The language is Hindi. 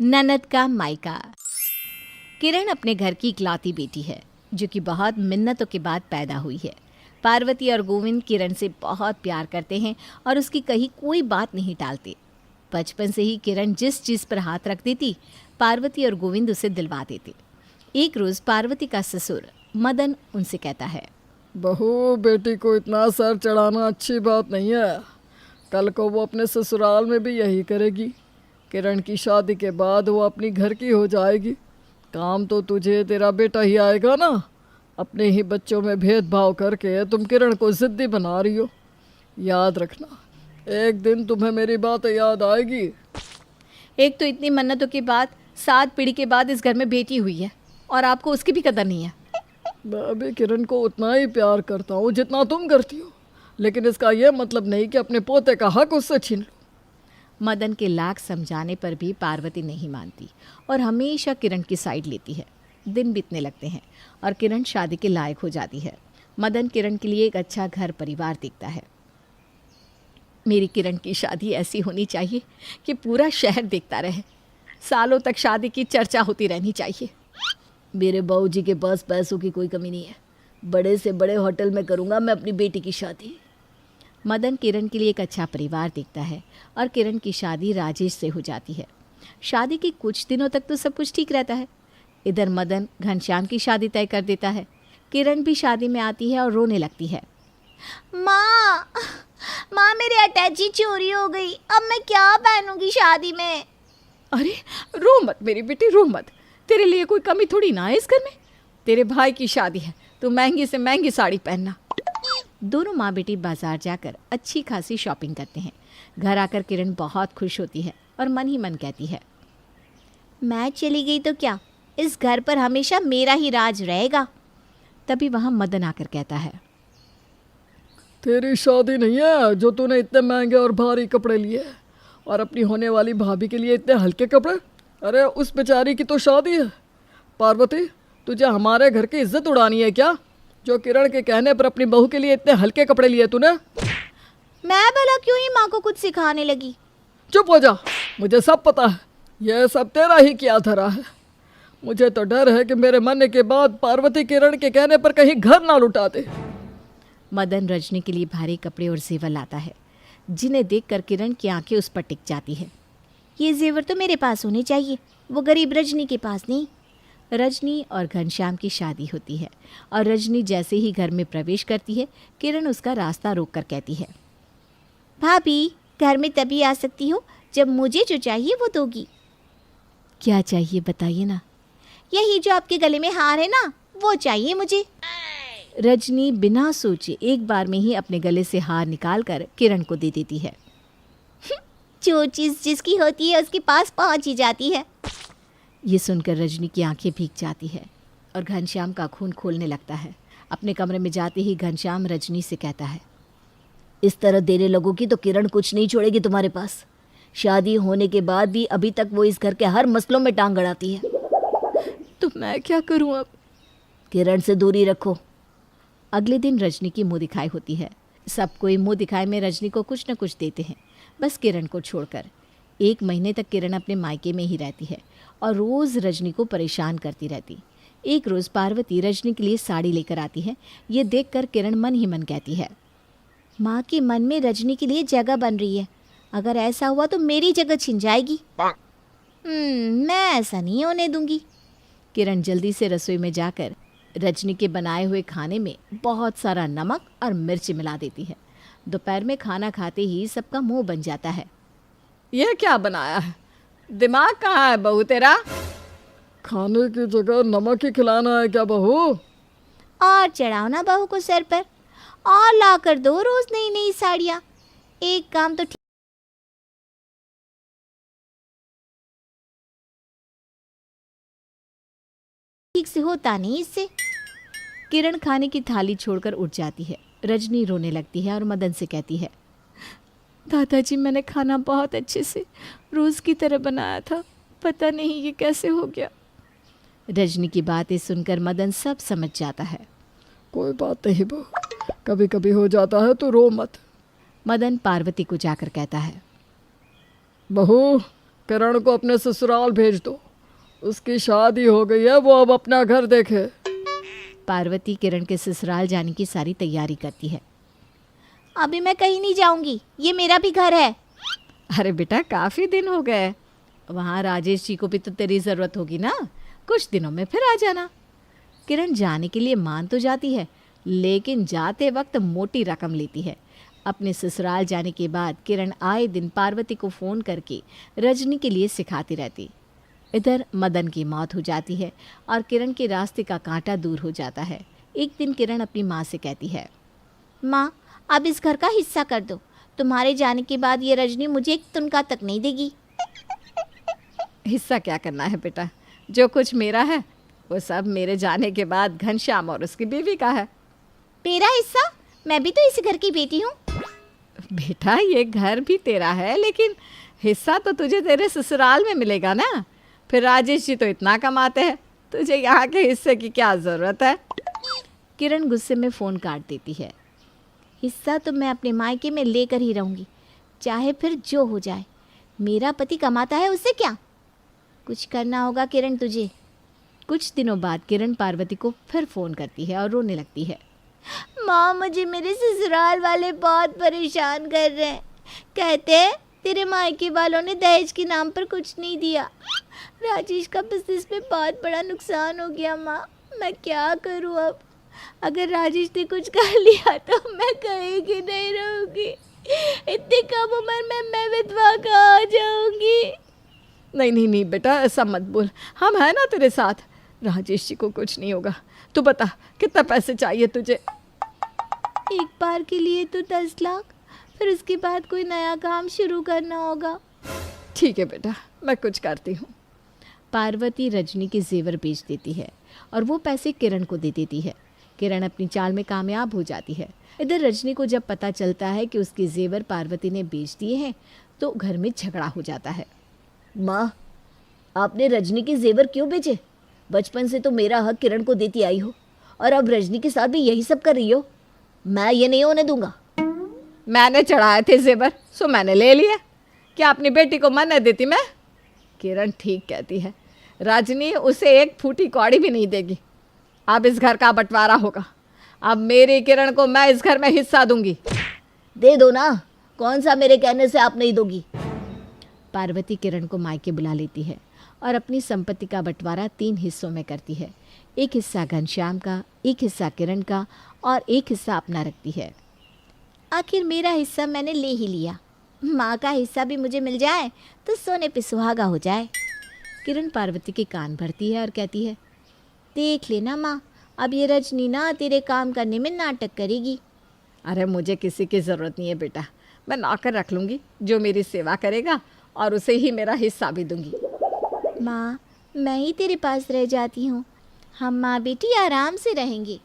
ननद का मायका। किरण अपने घर की इकलौती बेटी है जो कि बहुत मिन्नतों के बाद पैदा हुई है। पार्वती और गोविंद किरण से बहुत प्यार करते हैं और उसकी कहीं कोई बात नहीं टालते। बचपन से ही किरण जिस चीज़ पर हाथ रख देती, पार्वती और गोविंद उसे दिलवा देते। एक रोज़ पार्वती का ससुर मदन उनसे कहता है, बहू, बेटी को इतना सर चढ़ाना अच्छी बात नहीं है। कल को वो अपने ससुराल में भी यही करेगी। किरण की शादी के बाद वो अपनी घर की हो जाएगी। काम तो तुझे तेरा बेटा ही आएगा ना। अपने ही बच्चों में भेदभाव करके तुम किरण को ज़िद्दी बना रही हो। याद रखना, एक दिन तुम्हें मेरी बात याद आएगी। एक तो इतनी मन्नतों के बाद 7 पीढ़ी के बाद इस घर में बेटी हुई है और आपको उसकी भी कदर नहीं है। मैं भी किरण को उतना ही प्यार करता हूँ जितना तुम करती हो, लेकिन इसका यह मतलब नहीं कि अपने पोते का हक उससे छीन लो। मदन के लाख समझाने पर भी पार्वती नहीं मानती और हमेशा किरण की साइड लेती है। दिन बीतने लगते हैं और किरण शादी के लायक हो जाती है। मदन किरण के लिए एक अच्छा घर परिवार देखता है। मेरी किरण की शादी ऐसी होनी चाहिए कि पूरा शहर देखता रहे। सालों तक शादी की चर्चा होती रहनी चाहिए। मेरे बाबूजी के पास पैसों की कोई कमी नहीं है। बड़े से बड़े होटल में करूँगा मैं अपनी बेटी की शादी। मदन किरण के लिए एक अच्छा परिवार देखता है और किरण की शादी राजेश से हो जाती है। शादी के कुछ दिनों तक तो सब कुछ ठीक रहता है। इधर मदन घनश्याम की शादी तय कर देता है। किरण भी शादी में आती है और रोने लगती है। माँ, माँ मेरी अटैची चोरी हो गई। अब मैं क्या पहनूंगी शादी में? अरे रो मत मेरी बेटी, रो मत। तेरे लिए कोई कमी थोड़ी ना है इस घर में। तेरे भाई की शादी है, तो महंगी से महंगी साड़ी पहनना। दोनों माँ बेटी बाजार जाकर अच्छी खासी शॉपिंग करते हैं। घर आकर किरण बहुत खुश होती है और मन ही मन कहती है, मैं चली गई तो क्या, इस घर पर हमेशा मेरा ही राज रहेगा। तभी वहाँ मदन आकर कहता है, तेरी शादी नहीं है जो तूने इतने महंगे और भारी कपड़े लिए और अपनी होने वाली भाभी के लिए इतने हल्के कपड़े। अरे उस बेचारी की तो शादी है। पार्वती, तुझे हमारे घर की इज्जत उड़ानी है क्या, जो किरण के कहने पर अपनी बहू के लिए इतने हल्के कपड़े लिए तूने? मैं भला क्यों ही माँ को कुछ सिखाने लगी? चुप हो जा, मुझे सब पता है। यह सब तेरा ही किया धरा है। मुझे तो डर है कि मेरे मरने के बाद पार्वती किरण के कहने पर कहीं घर ना लुटा दे। मदन रजनी के लिए भारी कपड़े और जेवर लाता है, जिन्हें देखकर किरण की आंखें उस पर टिक जाती है। ये जेवर तो मेरे पास होने चाहिए, वो गरीब रजनी के पास नहीं। रजनी और घनश्याम की शादी होती है और रजनी जैसे ही घर में प्रवेश करती है, किरण उसका रास्ता रोककर कहती है, भाभी, घर में तभी आ सकती हो जब मुझे जो चाहिए वो दोगी। क्या चाहिए बताइए ना। यही जो आपके गले में हार है ना, वो चाहिए मुझे। रजनी बिना सोचे एक बार में ही अपने गले से हार निकालकर किरण को दे देती है। जो चीज़ जिसकी होती है उसके पास पहुंच ही जाती है। ये सुनकर रजनी की आंखें भीग जाती है और घनश्याम का खून खोलने लगता है। अपने कमरे में जाते ही घनश्याम रजनी से कहता है, इस तरह देने लगोगी तो किरण कुछ नहीं छोड़ेगी तुम्हारे पास। शादी होने के बाद भी अभी तक वो इस घर के हर मसलों में टांग अड़ाती है। तो मैं क्या करूं अब? किरण से दूरी रखो। अगले दिन रजनी की मुंह दिखाई होती है। सब कोई मुंह दिखाई में रजनी को कुछ न कुछ देते हैं, बस किरण को छोड़कर। 1 महीने तक किरण अपने मायके में ही रहती है और रोज़ रजनी को परेशान करती रहती। एक रोज़ पार्वती रजनी के लिए साड़ी लेकर आती है। ये देखकर किरण मन ही मन कहती है, माँ के मन में रजनी के लिए जगह बन रही है। अगर ऐसा हुआ तो मेरी जगह छिन जाएगी। मैं ऐसा नहीं होने दूंगी। किरण जल्दी से रसोई में जाकर रजनी के बनाए हुए खाने में बहुत सारा नमक और मिर्च मिला देती है। दोपहर में खाना खाते ही सबका मुंह बन जाता है। यह क्या बनाया है? दिमाग कहाँ है बहू तेरा? खाने की जगह नमक ही खिलाना है क्या बहू? और चढ़ाओ ना बहू को सर पर, और ला कर दो रोज नई नई साड़ियाँ। एक काम तो ठीक से होता नहीं इससे। किरण खाने की थाली छोड़कर उठ जाती है। रजनी रोने लगती है और मदन से कहती है, दादाजी, मैंने खाना बहुत अच्छे से रोज़ की तरह बनाया था, पता नहीं ये कैसे हो गया। रजनी की बातें सुनकर मदन सब समझ जाता है। कोई बात नहीं बहू, कभी कभी हो जाता है तो रो मत। मदन पार्वती को जाकर कहता है, बहू, किरण को अपने ससुराल भेज दो। उसकी शादी हो गई है, वो अब अपना घर देखे। पार्वती किरण के ससुराल जाने की सारी तैयारी करती है। अभी मैं कहीं नहीं जाऊंगी, ये मेरा भी घर है। अरे बेटा, काफ़ी दिन हो गए, वहाँ राजेश जी को भी तो तेरी ज़रूरत होगी ना, कुछ दिनों में फिर आ जाना। किरण जाने के लिए मान तो जाती है, लेकिन जाते वक्त मोटी रकम लेती है। अपने ससुराल जाने के बाद किरण आए दिन पार्वती को फ़ोन करके रजनी के लिए सिखाती रहती। इधर मदन की मौत हो जाती है और किरण के रास्ते का कांटा दूर हो जाता है। एक दिन किरण अपनी माँ से कहती है, माँ, अब इस घर का हिस्सा कर दो। तुम्हारे जाने के बाद ये रजनी मुझे एक तुनका तक नहीं देगी। हिस्सा क्या करना है बेटा, जो कुछ मेरा है वो सब मेरे जाने के बाद घनश्याम और उसकी बीवी का है। मेरा हिस्सा? मैं भी तो इसी घर की बेटी हूँ। बेटा, ये घर भी तेरा है, लेकिन हिस्सा तो तुझे तेरे ससुराल में मिलेगा ना। फिर राजेश जी तो इतना कमाते हैं, तुझे यहाँ के हिस्से की क्या ज़रूरत है। किरण गुस्से में फ़ोन काट देती है। हिस्सा तो मैं अपने मायके में लेकर ही रहूँगी, चाहे फिर जो हो जाए। मेरा पति कमाता है, उससे क्या। कुछ करना होगा किरण तुझे। कुछ दिनों बाद किरण पार्वती को फिर फ़ोन करती है और रोने लगती है। माँ, मुझे मेरे ससुराल वाले बहुत परेशान कर रहे हैं। कहते हैं तेरे मायके वालों ने दहेज के नाम पर कुछ नहीं दिया। राजेश का बिजनेस में बहुत बड़ा नुकसान हो गया माँ, मैं क्या करूँ अब। अगर राजेश ने कुछ कर लिया तो मैं कहीं की नहीं रहूँगी। इतनी कम उम्र में मैं विधवा कहाँ जाऊँगी। नहीं नहीं नहीं बेटा, ऐसा मत बोल, हम हैं ना तेरे साथ। राजेश जी को कुछ नहीं होगा। तू बता, कितना पैसे चाहिए तुझे? एक बार के लिए तो 10 लाख, फिर उसके बाद कोई नया काम शुरू करना होगा। ठीक है बेटा, मैं कुछ करती हूँ। पार्वती रजनी के जेवर बेच देती है और वो पैसे किरण को दे देती है। किरण अपनी चाल में कामयाब हो जाती है। इधर रजनी को जब पता चलता है कि उसके जेवर पार्वती ने बेच दिए हैं तो घर में झगड़ा हो जाता है। माँ, आपने रजनी के जेवर क्यों बेचे? बचपन से तो मेरा हक किरण को देती आई हो और अब रजनी के साथ भी यही सब कर रही हो। मैं ये नहीं होने दूंगा। मैंने चढ़ाए थे जेवर, सो मैंने ले लिए। क्या अपनी बेटी को मन नहीं देती मैं? किरण ठीक कहती है, रजनी उसे एक फूटी कौड़ी भी नहीं देगी। अब इस घर का बंटवारा होगा। अब मेरी किरण को मैं इस घर में हिस्सा दूंगी। दे दो ना, कौन सा मेरे कहने से आप नहीं दोगी? पार्वती किरण को मायके बुला लेती है और अपनी संपत्ति का बंटवारा 3 हिस्सों में करती है। एक हिस्सा घनश्याम का, एक हिस्सा किरण का और एक हिस्सा अपना रखती है। आखिर मेरा हिस्सा मैंने ले ही लिया, माँ का हिस्सा भी मुझे मिल जाए तो सोने पे सुहागा हो जाए। किरण पार्वती के कान भरती है और कहती है, देख लेना माँ, अब ये रजनी ना तेरे काम करने में नाटक करेगी। अरे मुझे किसी की ज़रूरत नहीं है बेटा, मैं नौकर रख लूँगी जो मेरी सेवा करेगा और उसे ही मेरा हिस्सा भी दूंगी। माँ, मैं ही तेरे पास रह जाती हूँ, हम माँ बेटी आराम से रहेंगे।